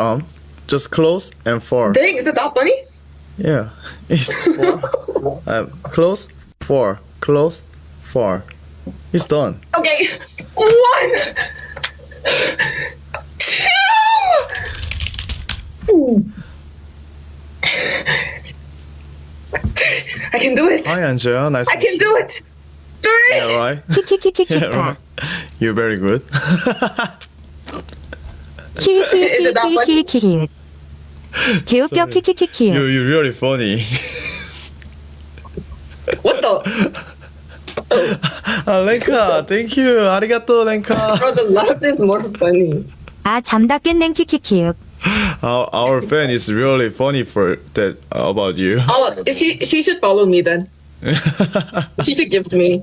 arm, just close and four. Dang, is it that funny? Yeah, it's four. Close, four, close, four. It's done. Okay. 1, 2. I can do it. Hi, Angela. Nice. I can do it. 3. Yeah, right. 키키키키키카. Yeah, right. You're very good. 키키키키키키키키. 개웃겨 키키키키. You're really funny. What the? Lenka, thank you. Arigato, Lenka. Bro, the laugh is more funny. 아 잠다겠는 키키키. Our fan is really funny for that about you. Oh, she should follow me then. She should gift me.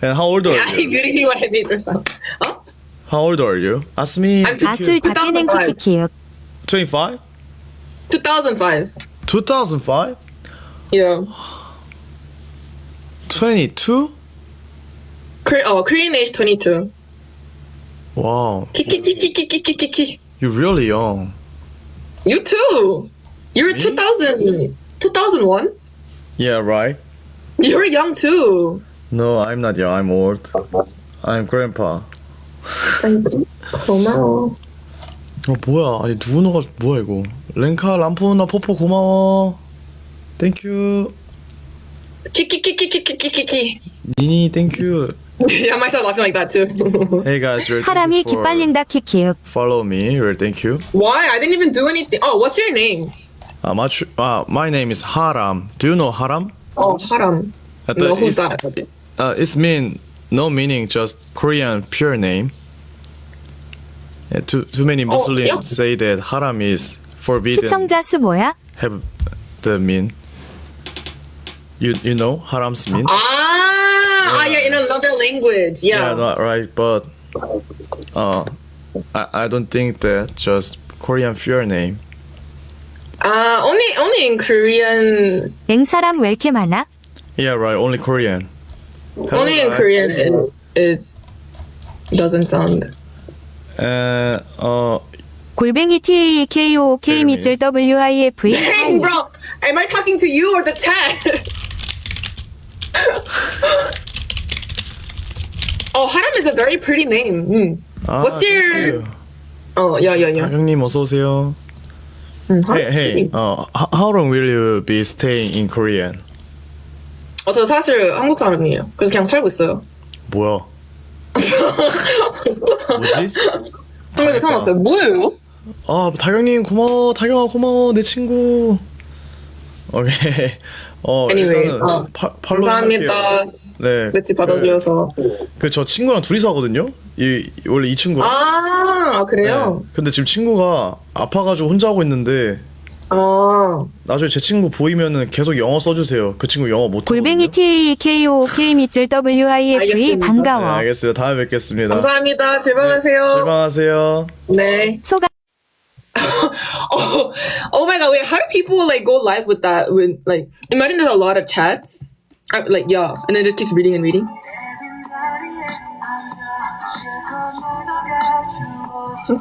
And how old are I you? really want to meet this time. Huh? How old are you? Ask me. I'm 아술 닦이는 키키키. 25? 2005. 2005? Yeah. 22? Korean age 22. Wow, Kiki. you're really young. You too. You're 2001. Yeah, right. You're young too. No, I'm not young. I'm old. I'm grandpa. 고마워. 뭐야? 아니 누구누가 뭐야 이거? 랭카 람포나 포포 고마워. 땡큐. Kiki. 니니 땡큐. Yeah, I might start laughing like that too. Hey guys, really 사람이 thank you for 기빨린다 키키. follow me. Really thank you. Why? I didn't even do anything. Oh, what's your name? My name is Haram. Do you know Haram? Oh, Haram. No, who's that? It's no meaning, just Korean pure name. Too many Muslims yeah. say that Haram is forbidden. 시청자 수 뭐야? Have the mean. You know Haram's mean? Yeah, in another language. Yeah. Yeah, right. But I don't think that just Korean pure name. Only in Korean. 앵사람 왜 이렇게 많아? Yeah, right. Only Korean. Only in Korean it doesn't sound. 골뱅이 TAEKOOK 밑줄 WIFE. Dang, bro! Am I talking to you or the chat? Oh, Haram is a very pretty name. What's your? thank you. yeah. 다경님 어서 오세요. Hey, how long will you be staying in Korea? 저 사실 한국 사람이에요. 그래서 그냥 살고 있어요. 뭐야? 뭐지? 한국에 태어났어요. 뭐예요? 아, 다경님 고마워. 다경아 고마워. 내 친구. 오케이. Anyway, 일단은 팔로우 감사합니다. 할게요. 네. 매치 받아주셔서. 저 친구랑 둘이서 하거든요. 원래 이 친구. 그래요? 네. 근데 지금 친구가 아파가지고 혼자 하고 있는데 나중에 제 친구 보이면은 계속 영어 써주세요. 그 친구 영어 못하거든요. 골뱅이 TAKOK 밑줄 WIFE 알겠습니다. 반가워. 네, 알겠습니다. 다음에 뵙겠습니다. 감사합니다. 즐거우세요. 실망하세요. 네. 소감. Oh my god, wait, how do people like go live with that? When like imagine there's a lot of chats. Like yeah, and then it just keeps reading and reading.